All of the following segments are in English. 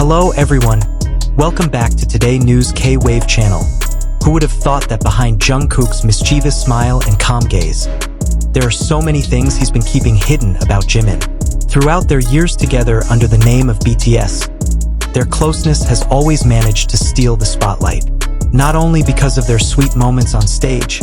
Hello everyone, welcome back to Today News K-Wave channel. Who would have thought that behind Jungkook's mischievous smile and calm gaze, there are so many things he's been keeping hidden about Jimin. Throughout their years together under the name of BTS, their closeness has always managed to steal the spotlight. Not only because of their sweet moments on stage,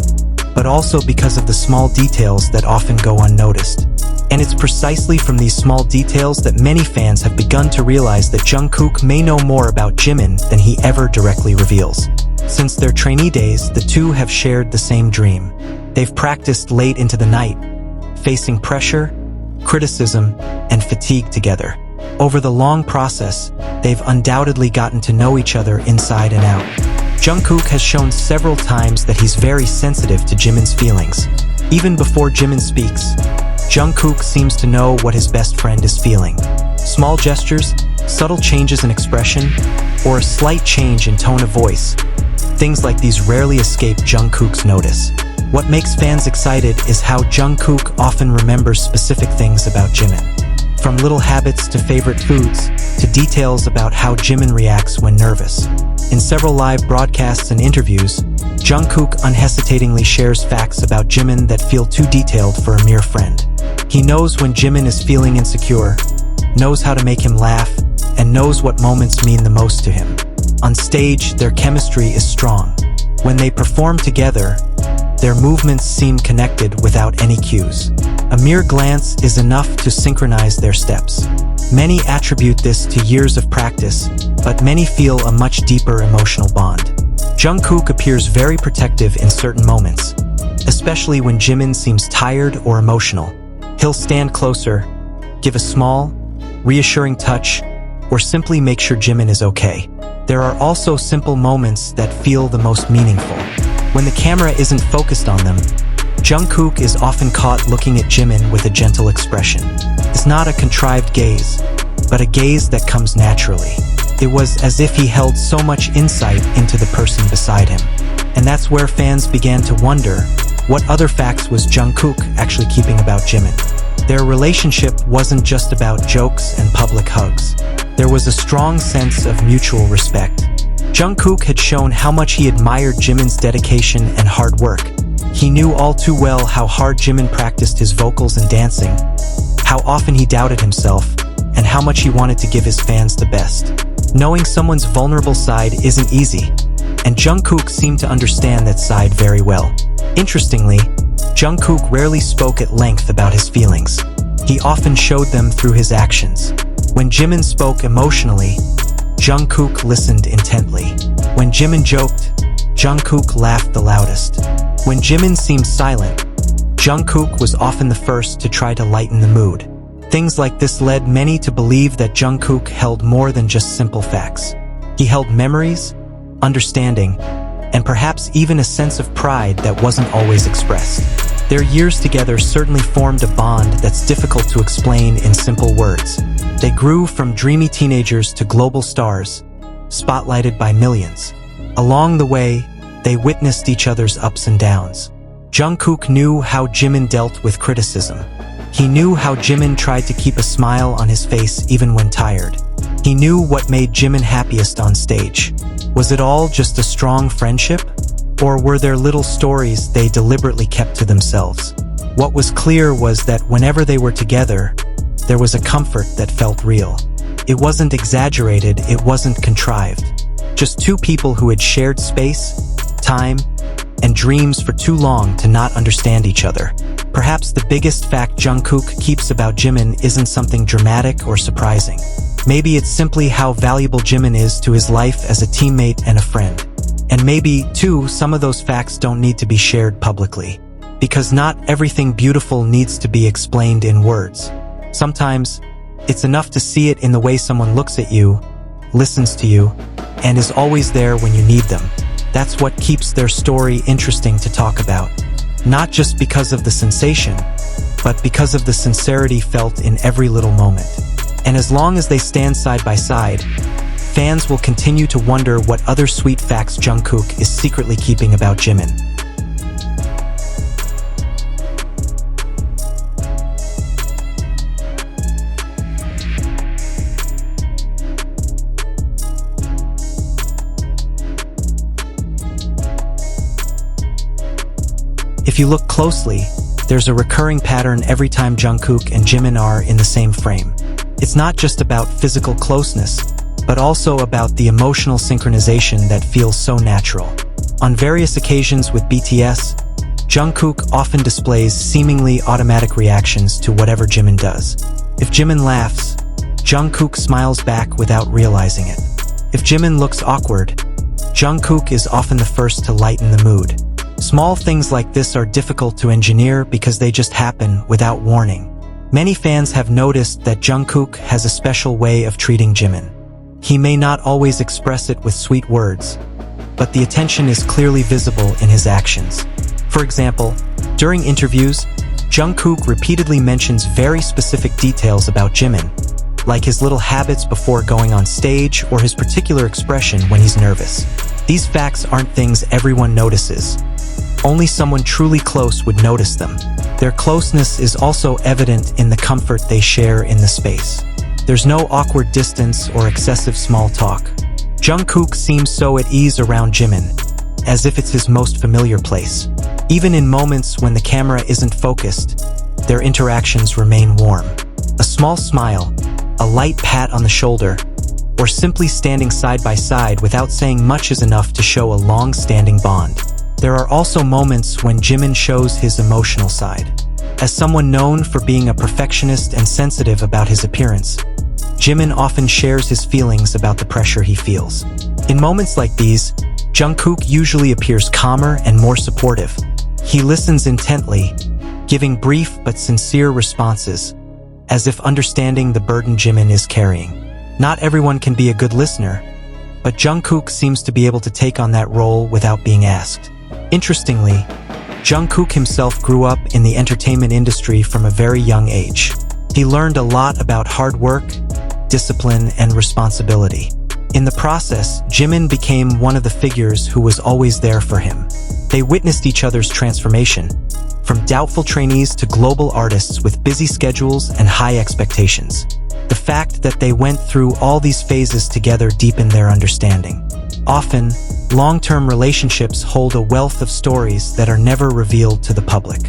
but also because of the small details that often go unnoticed. And it's precisely from these small details that many fans have begun to realize that Jungkook may know more about Jimin than he ever directly reveals. Since their trainee days, the two have shared the same dream. They've practiced late into the night, facing pressure, criticism, and fatigue together. Over the long process, they've undoubtedly gotten to know each other inside and out. Jungkook has shown several times that he's very sensitive to Jimin's feelings. Even before Jimin speaks, Jungkook seems to know what his best friend is feeling. Small gestures, subtle changes in expression, or a slight change in tone of voice. Things like these rarely escape Jungkook's notice. What makes fans excited is how Jungkook often remembers specific things about Jimin. From little habits to favorite foods, to details about how Jimin reacts when nervous. In several live broadcasts and interviews, Jungkook unhesitatingly shares facts about Jimin that feel too detailed for a mere friend. He knows when Jimin is feeling insecure, knows how to make him laugh, and knows what moments mean the most to him. On stage, their chemistry is strong. When they perform together, their movements seem connected without any cues. A mere glance is enough to synchronize their steps. Many attribute this to years of practice, but many feel a much deeper emotional bond. Jungkook appears very protective in certain moments, especially when Jimin seems tired or emotional. He'll stand closer, give a small, reassuring touch, or simply make sure Jimin is okay. There are also simple moments that feel the most meaningful. When the camera isn't focused on them, Jungkook is often caught looking at Jimin with a gentle expression. It's not a contrived gaze, but a gaze that comes naturally. It was as if he held so much insight into the person beside him. And that's where fans began to wonder, what other facts was Jungkook actually keeping about Jimin? Their relationship wasn't just about jokes and public hugs. There was a strong sense of mutual respect. Jungkook had shown how much he admired Jimin's dedication and hard work. He knew all too well how hard Jimin practiced his vocals and dancing, how often he doubted himself, and how much he wanted to give his fans the best. Knowing someone's vulnerable side isn't easy, and Jungkook seemed to understand that side very well. Interestingly, Jungkook rarely spoke at length about his feelings. He often showed them through his actions. When Jimin spoke emotionally, Jungkook listened intently. When Jimin joked, Jungkook laughed the loudest. When Jimin seemed silent, Jungkook was often the first to try to lighten the mood. Things like this led many to believe that Jungkook held more than just simple facts. He held memories, understanding, and perhaps even a sense of pride that wasn't always expressed. Their years together certainly formed a bond that's difficult to explain in simple words. They grew from dreamy teenagers to global stars, spotlighted by millions. Along the way, they witnessed each other's ups and downs. Jungkook knew how Jimin dealt with criticism. He knew how Jimin tried to keep a smile on his face even when tired. He knew what made Jimin happiest on stage. Was it all just a strong friendship? Or were there little stories they deliberately kept to themselves? What was clear was that whenever they were together, there was a comfort that felt real. It wasn't exaggerated, it wasn't contrived. Just two people who had shared space, time, and dreams for too long to not understand each other. Perhaps the biggest fact Jungkook keeps about Jimin isn't something dramatic or surprising. Maybe it's simply how valuable Jimin is to his life as a teammate and a friend. And maybe, too, some of those facts don't need to be shared publicly. Because not everything beautiful needs to be explained in words. Sometimes, it's enough to see it in the way someone looks at you, listens to you, and is always there when you need them. That's what keeps their story interesting to talk about. Not just because of the sensation, but because of the sincerity felt in every little moment. And as long as they stand side by side, fans will continue to wonder what other sweet facts Jungkook is secretly keeping about Jimin. If you look closely, there's a recurring pattern every time Jungkook and Jimin are in the same frame. It's not just about physical closeness, but also about the emotional synchronization that feels so natural. On various occasions with BTS, Jungkook often displays seemingly automatic reactions to whatever Jimin does. If Jimin laughs, Jungkook smiles back without realizing it. If Jimin looks awkward, Jungkook is often the first to lighten the mood. Small things like this are difficult to engineer because they just happen without warning. Many fans have noticed that Jungkook has a special way of treating Jimin. He may not always express it with sweet words, but the attention is clearly visible in his actions. For example, during interviews, Jungkook repeatedly mentions very specific details about Jimin, like his little habits before going on stage or his particular expression when he's nervous. These facts aren't things everyone notices. Only someone truly close would notice them. Their closeness is also evident in the comfort they share in the space. There's no awkward distance or excessive small talk. Jungkook seems so at ease around Jimin, as if it's his most familiar place. Even in moments when the camera isn't focused, their interactions remain warm. A small smile, a light pat on the shoulder, or simply standing side by side without saying much is enough to show a long-standing bond. There are also moments when Jimin shows his emotional side. As someone known for being a perfectionist and sensitive about his appearance, Jimin often shares his feelings about the pressure he feels. In moments like these, Jungkook usually appears calmer and more supportive. He listens intently, giving brief but sincere responses, as if understanding the burden Jimin is carrying. Not everyone can be a good listener, but Jungkook seems to be able to take on that role without being asked. Interestingly, Jungkook himself grew up in the entertainment industry from a very young age. He learned a lot about hard work, discipline, and responsibility. In the process, Jimin became one of the figures who was always there for him. They witnessed each other's transformation, from doubtful trainees to global artists with busy schedules and high expectations. The fact that they went through all these phases together deepened their understanding. Often, long-term relationships hold a wealth of stories that are never revealed to the public.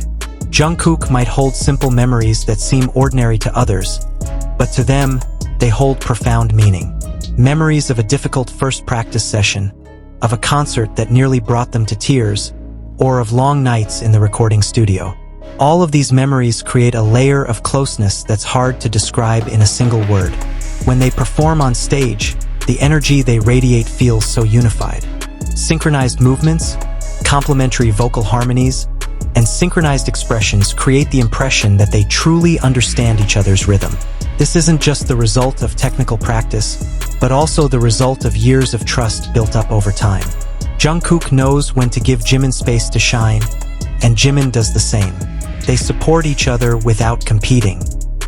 Jungkook might hold simple memories that seem ordinary to others, but to them, they hold profound meaning. Memories of a difficult first practice session, of a concert that nearly brought them to tears, or of long nights in the recording studio. All of these memories create a layer of closeness that's hard to describe in a single word. When they perform on stage, the energy they radiate feels so unified. Synchronized movements, complementary vocal harmonies, and synchronized expressions create the impression that they truly understand each other's rhythm. This isn't just the result of technical practice, but also the result of years of trust built up over time. Jungkook knows when to give Jimin space to shine, and Jimin does the same. They support each other without competing.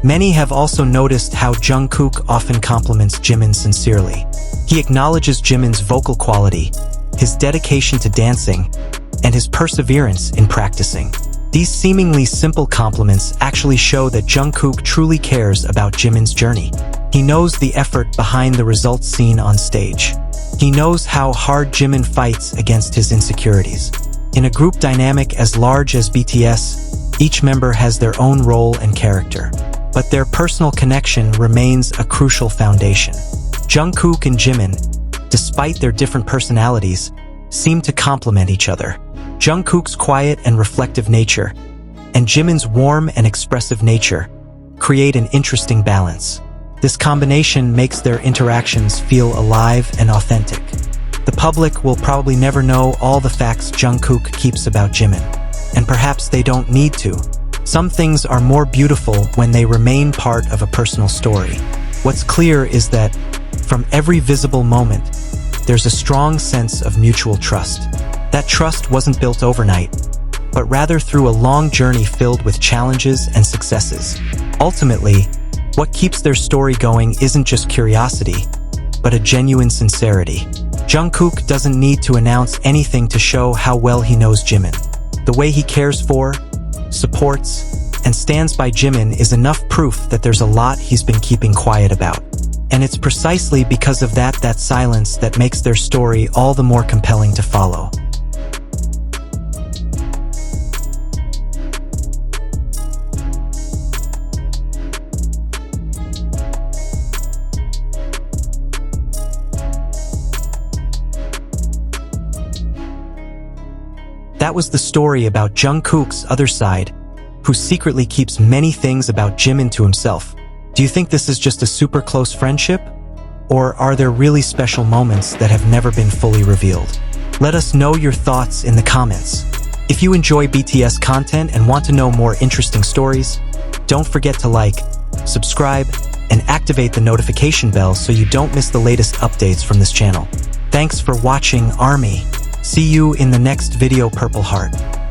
Many have also noticed how Jungkook often compliments Jimin sincerely. He acknowledges Jimin's vocal quality, his dedication to dancing, and his perseverance in practicing. These seemingly simple compliments actually show that Jungkook truly cares about Jimin's journey. He knows the effort behind the results seen on stage. He knows how hard Jimin fights against his insecurities. In a group dynamic as large as BTS, each member has their own role and character, but their personal connection remains a crucial foundation. Jungkook and Jimin, despite their different personalities, seem to complement each other. Jungkook's quiet and reflective nature, and Jimin's warm and expressive nature, create an interesting balance. This combination makes their interactions feel alive and authentic. The public will probably never know all the facts Jungkook keeps about Jimin, and perhaps they don't need to. Some things are more beautiful when they remain part of a personal story. What's clear is that, from every visible moment, there's a strong sense of mutual trust. That trust wasn't built overnight, but rather through a long journey filled with challenges and successes. Ultimately, what keeps their story going isn't just curiosity, but a genuine sincerity. Jungkook doesn't need to announce anything to show how well he knows Jimin. The way he cares for, supports, and stands by Jimin is enough proof that there's a lot he's been keeping quiet about. And it's precisely because of that silence that makes their story all the more compelling to follow. That was the story about Jungkook's other side, who secretly keeps many things about Jimin to himself. Do you think this is just a super close friendship? Or are there really special moments that have never been fully revealed? Let us know your thoughts in the comments. If you enjoy BTS content and want to know more interesting stories, don't forget to like, subscribe, and activate the notification bell so you don't miss the latest updates from this channel. Thanks for watching, ARMY. See you in the next video, Purple Heart.